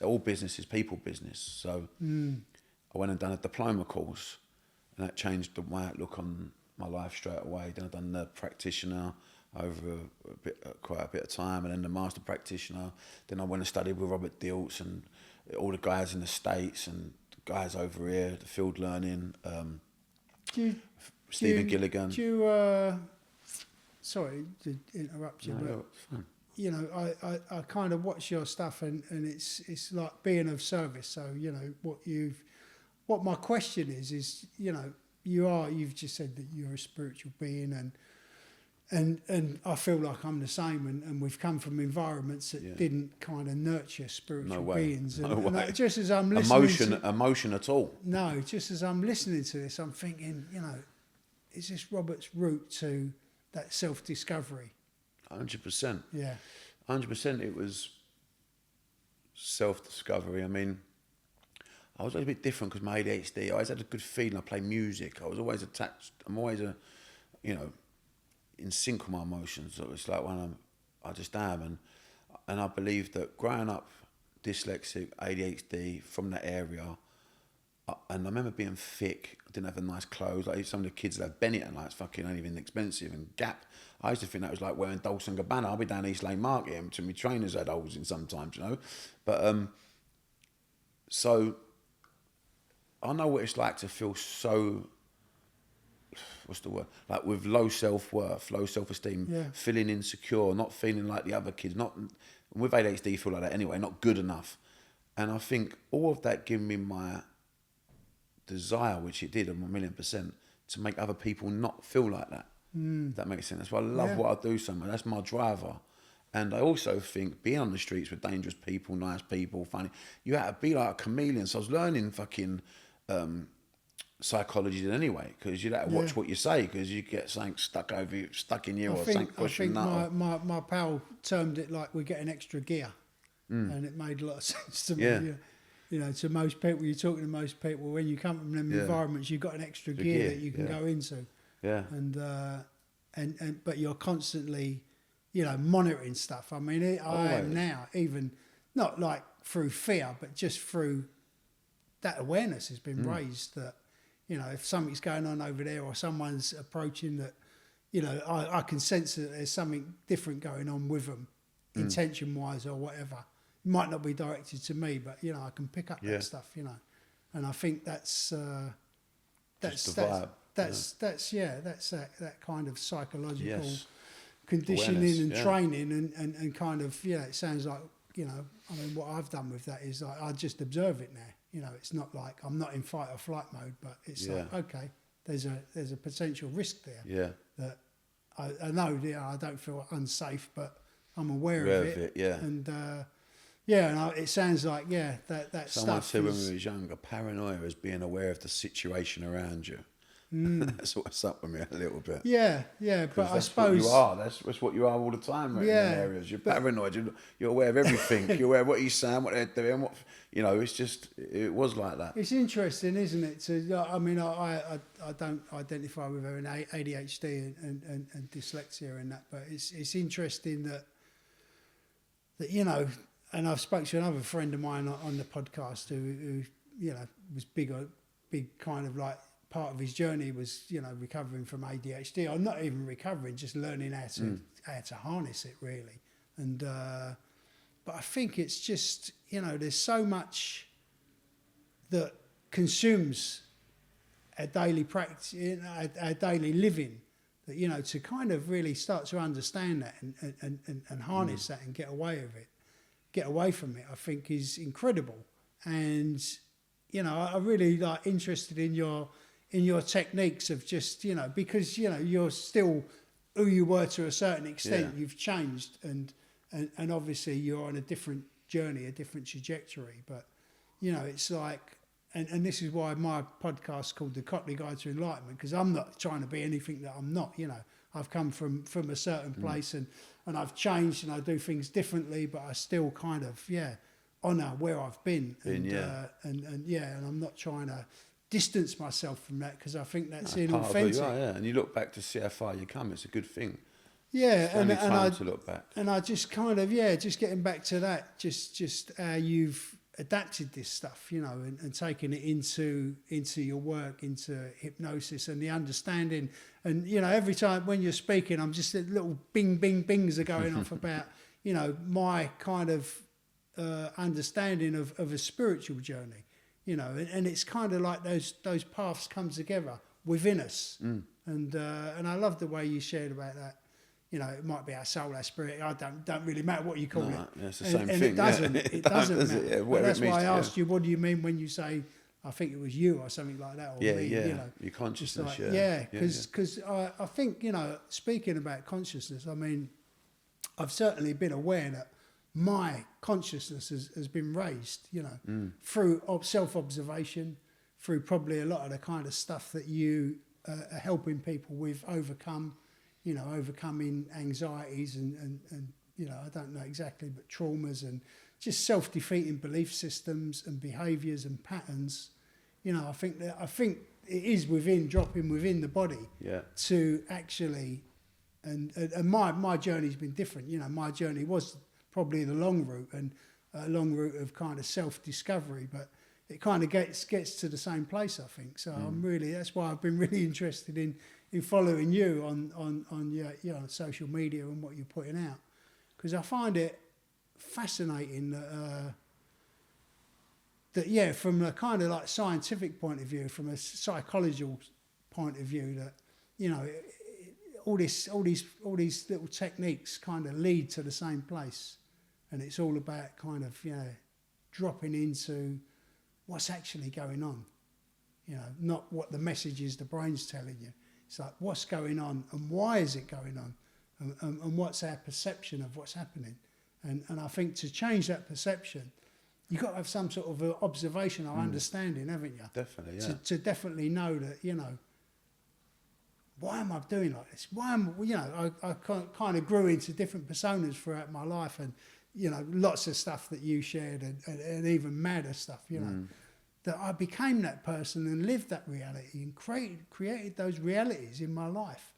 all business is people business. So I went and done a diploma course, and that changed my outlook on my life straight away. Then I've done the practitioner over quite a bit of time, and then the master practitioner. Then I went and studied with Robert Dilts and all the guys in the States and the guys over here, the field learning, Stephen Gilligan. Sorry to interrupt you, No, but it's fine. you know, I kind of watch your stuff, and it's like being of service. So, you know, what my question is, you know, you've just said that you're a spiritual being, and I feel like I'm the same, and we've come from environments that didn't kind of nurture spiritual beings. And just as I'm listening emotion at all. No, just as I'm listening to this, I'm thinking, you know, is this Robert's route to that self-discovery? 100%. Yeah. 100%. It was self-discovery. I mean, I was always a bit different because my ADHD. I always had a good feeling. I play music. I was always attached. I'm always you know, in sync with my emotions. So it's like when I just am, and I believe that growing up dyslexic, ADHD from that area, and I remember being thick. I didn't have the nice clothes. Like some of the kids that have Benetton, like it's fucking ain't even expensive, and Gap. I used to think that was like wearing Dolce & Gabbana. I'll be down East Lane Market, and to me trainers had holes in sometimes, you know. But so I know what it's like to feel so, what's the word? Like with low self-worth, low self-esteem, feeling insecure, not feeling like the other kids, not with ADHD you feel like that anyway, not good enough. And I think all of that gave me my desire, which it did 1,000,000%, to make other people not feel like that. If that makes sense. That's why I love what I do so much. That's my driver. And I also think being on the streets with dangerous people, nice people, funny, you have to be like a chameleon. So I was learning fucking psychology anyway, because you have to watch what you say, because you get something stuck in you, or something pushing I think my pal termed it like we get an extra gear, and it made a lot of sense to me. Yeah. You know, to most people, you're talking to most people, when you come from them environments, you've got an extra gear that you can go into. Yeah. And but you're constantly, you know, monitoring stuff. I mean, I am now, even not like through fear, but just through that awareness has been raised that, you know, if something's going on over there or someone's approaching that, you know, I can sense that there's something different going on with them, intention-wise or whatever. It might not be directed to me, but, you know, I can pick up that stuff, you know. And I think that's the vibe. That's that kind of psychological conditioning and training and kind of, it sounds like, you know, I mean, what I've done with that is like, I just observe it now. You know, it's not like I'm not in fight or flight mode, but it's like, okay, there's a potential risk there. Yeah. That I know, I don't feel unsafe, but I'm aware of it. And it sounds like that someone stuff. said when we was younger, paranoia is being aware of the situation around you. That's what's up with me a little bit. Yeah, but I suppose what you are. That's what you are all the time in them areas. You're paranoid. You're aware of everything. You're aware of what he's saying, what they're doing. What, you know, it's just, it was like that. It's interesting, isn't it? I mean, I don't identify with an ADHD and dyslexia and that, but it's interesting that you know. And I've spoken to another friend of mine on the podcast who you know was big kind of like. Part of his journey was, you know, recovering from ADHD, or not even recovering, just learning how to harness it, really. And but I think it's just, you know, there's so much that consumes our daily practice, our daily living, that, you know, to kind of really start to understand that and harness that and get away from it, I think is incredible. And, you know, I'm really like interested in your techniques of just, you know, because, you know, you're still who you were to a certain extent. You've changed and obviously you're on a different journey, a different trajectory. But, you know, it's like, and this is why my podcast's called The Cotley Guide to Enlightenment, because I'm not trying to be anything that I'm not, you know. I've come from a certain place and I've changed and I do things differently, but I still kind of, honour where I've been. And I'm not trying to distance myself from that, because I think that's inauthentic. And you look back to see how far you come. It's a good thing. To look back. And I just kind of just getting back to that, just how you've adapted this stuff, you know, and taken it into your work, into hypnosis and the understanding. And, you know, every time when you're speaking, I'm just little bings are going off about, you know, my kind of understanding of a spiritual journey. You know, and it's kind of like those paths come together within us, and I love the way you shared about that. you know, it might be our soul, our spirit. I don't really matter what you call it. Yeah, it's the same and thing. It doesn't. It doesn't does matter. it? Yeah, But that's why I yeah. asked you, what do you mean when you say, I think it was you or something like that? Or Yeah, me, yeah. You know, Your consciousness, like, yeah. because I think, you know, speaking about consciousness, I mean, I've certainly been aware that my consciousness has been raised, you know, through self-observation, through probably a lot of the kind of stuff that you are helping people with overcoming anxieties and you know, I don't know exactly, but traumas and just self-defeating belief systems and behaviours and patterns. You know, I think it is dropping within the body to actually, and my journey's been different. You know, my journey was probably the long route and a long route of kind of self-discovery, but it kind of gets to the same place, I think. So that's why I've been really interested in following you on your, you know, social media and what you're putting out, because I find it fascinating that from a kind of like scientific point of view, from a psychological point of view, that, you know, all these little techniques kind of lead to the same place, and it's all about kind of, you know, dropping into what's actually going on, you know, not what the message is the brain's telling you. It's like, what's going on and why is it going on, and what's our perception of what's happening. And I think to change that perception, you've got to have some sort of observation or understanding, haven't you? Definitely, yeah. To definitely know that, you know, why am I doing like this? Why am you know? I kind of grew into different personas throughout my life, and, you know, lots of stuff that you shared, and even madder stuff, you know, that I became that person and lived that reality and created those realities in my life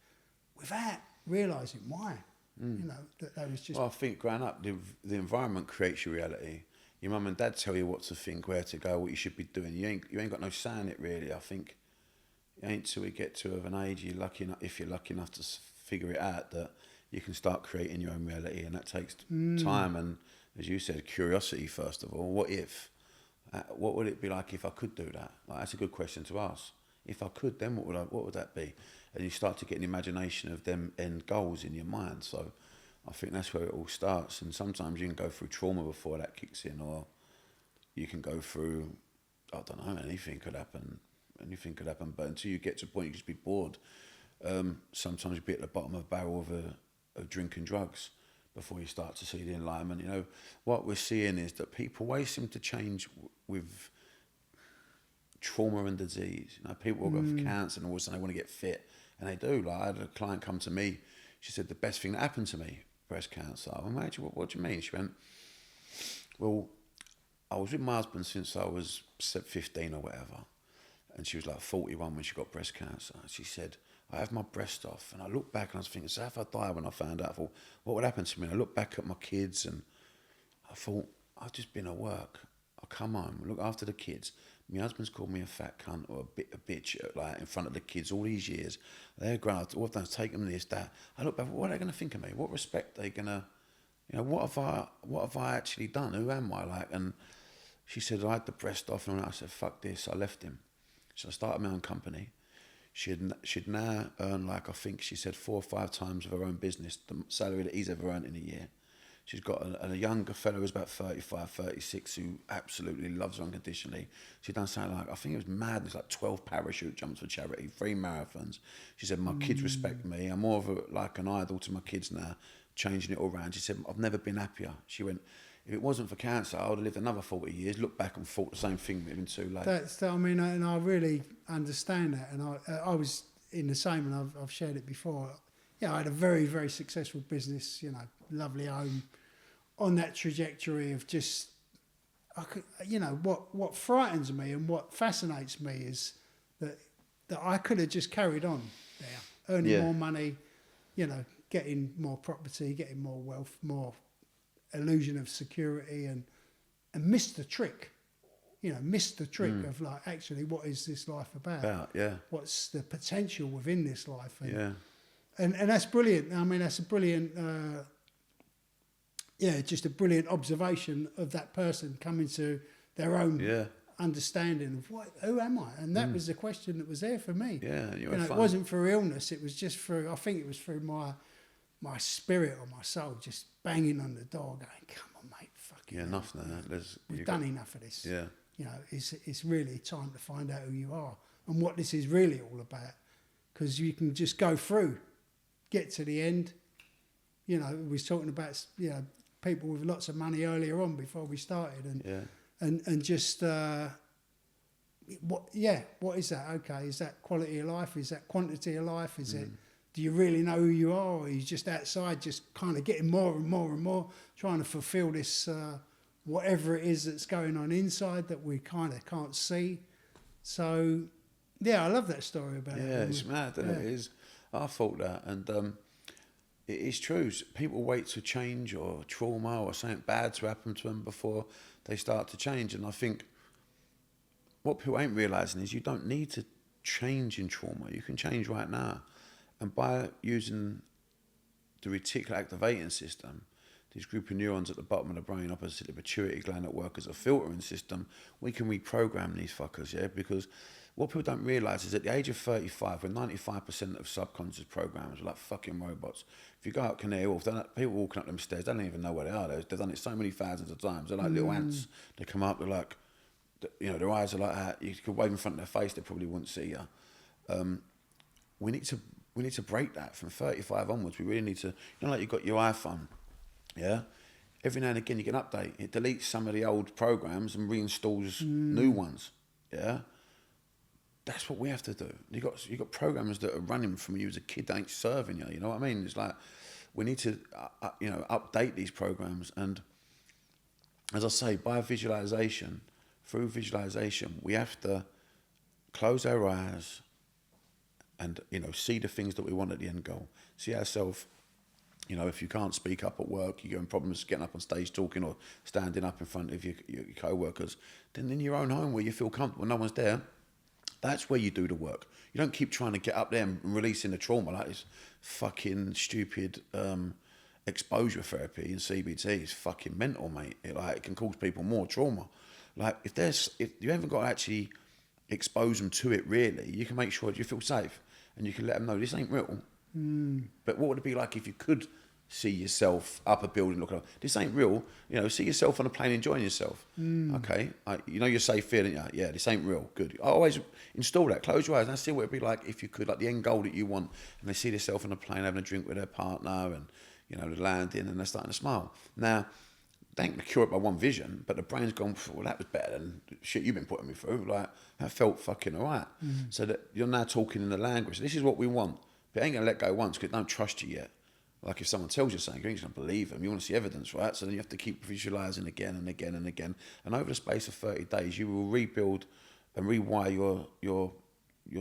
without realising why. You know, that was just... Well, I think growing up, the environment creates your reality. Your mum and dad tell you what to think, where to go, what you should be doing. You ain't got no say in it, really. I think it ain't till we get to an age if you're lucky enough to figure it out, that you can start creating your own reality, and that takes time and, as you said, curiosity first of all. What if? What would it be like if I could do that? Like, that's a good question to ask. If I could, then what would that be? And you start to get an imagination of them end goals in your mind. So I think that's where it all starts. And sometimes you can go through trauma before that kicks in, or you can go through, I don't know, anything could happen. But until you get to a point, you just be bored. Sometimes you'll be at the bottom of a barrel of drinking drugs before you start to see the enlightenment. You know, what we're seeing is that people always seem to change with trauma and disease. You know, people will go for cancer and all of a sudden they want to get fit, and they do. Like, I had a client come to me. She said, the best thing that happened to me, breast cancer. I went, mate, what do you mean? She went, well, I was with my husband since I was 15 or whatever, and she was like 41 when she got breast cancer. She said, I have my breast off, and I look back and I was thinking, so if I die when I found out, I thought, what would happen to me? And I look back at my kids and I thought, I've just been at work. I come home, look after the kids. My husband's called me a fat cunt or a bitch, like, in front of the kids all these years. They're grown up. All I've done is take them this, that. I look back, what are they going to think of me? What respect are they going to, you know, what have I actually done? Who am I? Like, and she said, I had the breast off, and I said, fuck this. I left him. So I started my own company. She'd now earn, like, I think she said 4 or 5 times of her own business, the salary that he's ever earned in a year. She's got a younger fellow who's about 35, 36, who absolutely loves her unconditionally. She'd done something like, I think it was mad, there's like 12 parachute jumps for charity, 3 marathons. She said, my kids respect me. I'm more of like an idol to my kids now, changing it all around. She said, I've never been happier. She went, if it wasn't for cancer, I would have lived another 40 years, looked back and thought the same thing, but been too late. I mean, and I really understand that. And I was in the same, and I've shared it before. Yeah, I had a very, very successful business, you know, lovely home, on that trajectory of just, you know, what frightens me and what fascinates me is that I could have just carried on there, earning more money, you know, getting more property, getting more wealth, more illusion of security, and missed the trick. You know, missed the trick of, like, actually, what is this life about? What's the potential within this life? And that's brilliant. I mean, that's a brilliant, just a brilliant observation of that person coming to their own understanding of who am I? And that was the question that was there for me. Yeah, you know, it wasn't for illness. It was just through, I think it was through my spirit or my soul just banging on the door, going, "Come on, mate, fucking hell. Enough now. We've done enough of this. Yeah. You know, it's really time to find out who you are and what this is really all about, because you can just go through, get to the end. You know, we was talking about people with lots of money earlier on before we started, and just what is that? Okay, is that quality of life? Is that quantity of life? Is it? Do you really know who you are, or are you just outside, just kind of getting more and more and more, trying to fulfil this whatever it is that's going on inside that we kind of can't see? So, yeah, I love that story about it. Yeah, it's mad, isn't it? It is. I thought that, and it is true. People wait to change or trauma or something bad to happen to them before they start to change. And I think what people ain't realising is you don't need to change in trauma. You can change right now. And by using the reticular activating system, these group of neurons at the bottom of the brain opposite the pituitary gland that work as a filtering system, we can reprogram these fuckers, yeah? Because what people don't realise is at the age of 35, when 95% of subconscious programs are like fucking robots. If you go out Canary Wharf, people walking up them stairs, they don't even know where they are. They've done it so many thousands of times. They're like little ants. They come up, they're like, their eyes are like that. You could wave in front of their face, they probably wouldn't see you. We need to break that from 35 onwards. We really need to, like you've got your iPhone, yeah? Every now and again you get an update. It deletes some of the old programs and reinstalls new ones, yeah? That's what we have to do. You got programs that are running from when you was a kid that ain't serving you, you know what I mean? It's like, we need to, update these programs. And as I say, by visualization, through visualization, we have to close our eyes and, see the things that we want at the end goal. See ourselves, if you can't speak up at work, you're having problems getting up on stage talking or standing up in front of your co-workers, then in your own home where you feel comfortable, no one's there, that's where you do the work. You don't keep trying to get up there and releasing the trauma like this fucking stupid exposure therapy and CBT is fucking mental, mate. It can cause people more trauma. Like if you haven't got to actually expose them to it really, you can make sure that you feel safe and you can let them know this ain't real. But what would it be like if you could see yourself up a building looking up? This ain't real. See yourself on a plane enjoying yourself. Okay, you're safe here, don't you? Yeah, this ain't real. Good. I always install that. Close your eyes and see what it'd be like if you could, like the end goal that you want, and they see themselves on a plane having a drink with their partner and they're landing and they're starting to smile. Now, they ain't cure it by one vision, but the brain's gone, well, that was better than the shit you've been putting me through. Like, that felt fucking all right. So that you're now talking in the language. This is what we want. But it ain't going to let go once because it don't trust you yet. Like if someone tells you something, you ain't going to believe them. You want to see evidence, right? So then you have to keep visualising again and again and again. And over the space of 30 days, you will rebuild and rewire your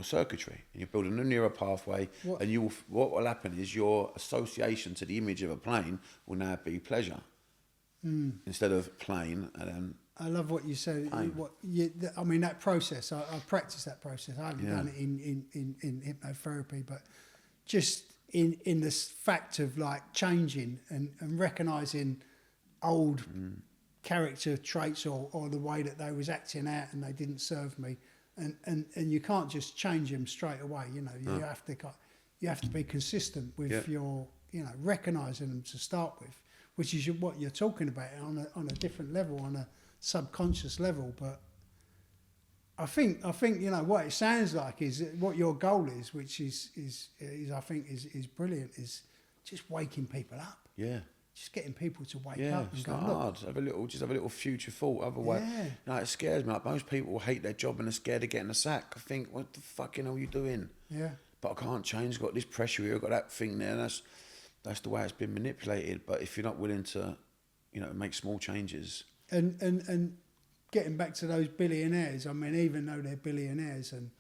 circuitry. And you build a new neural pathway. And what will happen is your association to the image of a plane will now be pleasure. Instead of plane and then I love what you said. That process, I practice that process. I haven't done it in hypnotherapy, but just in this fact of like changing and recognising old character traits or the way that they was acting out and they didn't serve me. And you can't just change them straight away. You have to be consistent with your, recognising them to start with, which is what you're talking about on a different level, on a subconscious level. But I think what it sounds like is what your goal is, which is I think is brilliant, is just waking people up. Yeah. Just getting people to wake Yeah, up and it's go, not hard. Have a little future thought. Otherwise, it scares me. Like most people hate their job and are scared of getting a sack. I think, what the fucking hell are you doing? Yeah. But I can't change. I've got this pressure here. I've got that thing there. And that's the way it's been manipulated. But if you're not willing to, make small changes. And getting back to those billionaires, I mean, even though they're billionaires, and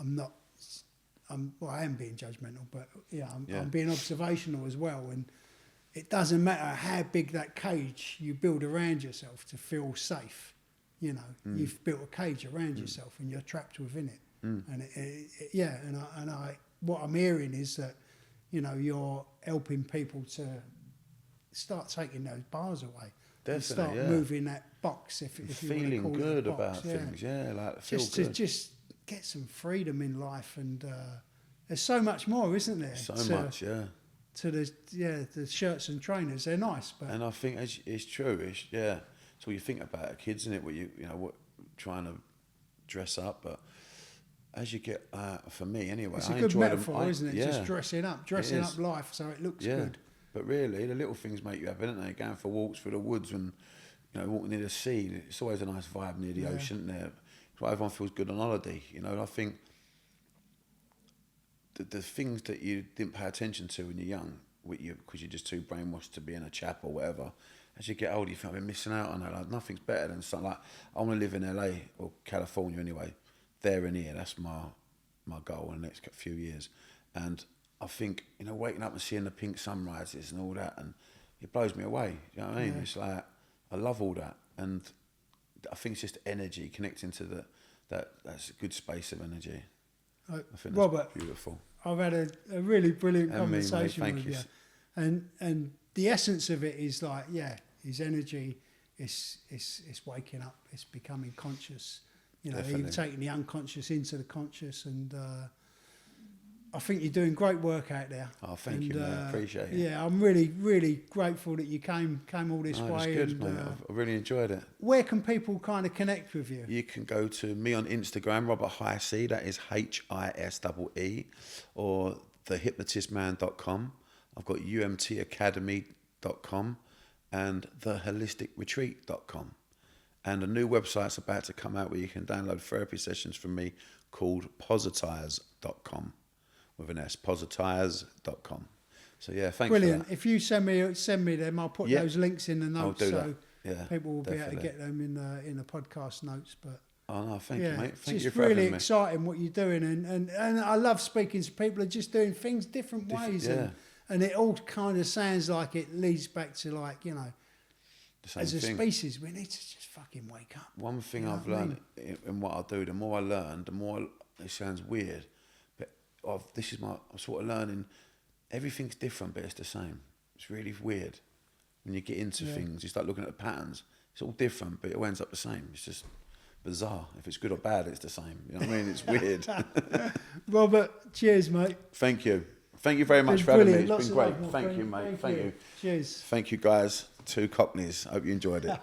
I am being judgmental, but I'm being observational as well. And it doesn't matter how big that cage you build around yourself to feel safe. You've built a cage around yourself and you're trapped within it. And what I'm hearing is that, you're helping people to start taking those bars away. Definitely, start moving that box if you feeling want to call good it a box. about things, like feel just good. to just get some freedom in life, and there's so much more, isn't there? So much, yeah. to the shirts and trainers. They're nice, but And I think it's true. It's all you think about kids, isn't it? What trying to dress up, but as you get, for me anyway, it's I a good enjoy metaphor, them. isn't it? Yeah, Just dressing up life so it looks good. But really, the little things make you happy, don't they? Going for walks through the woods and walking near the sea. It's always a nice vibe near the ocean, isn't there? It's why everyone feels good on holiday. I think the things that you didn't pay attention to when you're young, because you're just too brainwashed to be in a chap or whatever. As you get older, you think I've been missing out on that. Like, nothing's better than something like I want to live in LA or California anyway. There and here, that's my goal in the next few years. And I think waking up and seeing the pink sunrises and all that, and it blows me away. You know what I mean? It's like I love all that, and I think it's just energy connecting to that's a good space of energy. I think that's Robert, beautiful. I've had a really brilliant conversation mate, with thank you, and the essence of it is is energy. It's waking up. It's becoming conscious. You're taking the unconscious into the conscious, and I think you're doing great work out there. Oh, thank you, mate. I appreciate it. Yeah, I'm really, really grateful that you came all this way. It's good, mate. I really enjoyed it. Where can people kind of connect with you? You can go to me on Instagram, Robert Hisee, that is HISEE, or thehypnotistman.com. I've got umtacademy.com and theholisticretreat.com. And a new website's about to come out where you can download therapy sessions from me called positize.com with an S, positize.com. So yeah, thanks. Brilliant. For that. If you send me them, I'll put those links in the notes so people will definitely be able to get them in the podcast notes. But oh no, thank you, mate. Thank you it's for really having me. exciting what you're doing, and I love speaking to people who are just doing things different ways, and it all kind of sounds like it leads back to as a species, we need to just fucking wake up. One thing I've learned in what I do, the more I learn, the more it sounds weird, but I'm sort of learning. Everything's different, but it's the same. It's really weird when you get into things. You start looking at the patterns. It's all different, but it all ends up the same. It's just bizarre. If it's good or bad, it's the same. You know what I mean? It's weird. Robert, cheers, mate. Thank you. Thank you very much for having me. It's been great. Love, Thank you, mate. Thank you. Cheers. Thank you, guys. Two Cockneys. Hope you enjoyed it.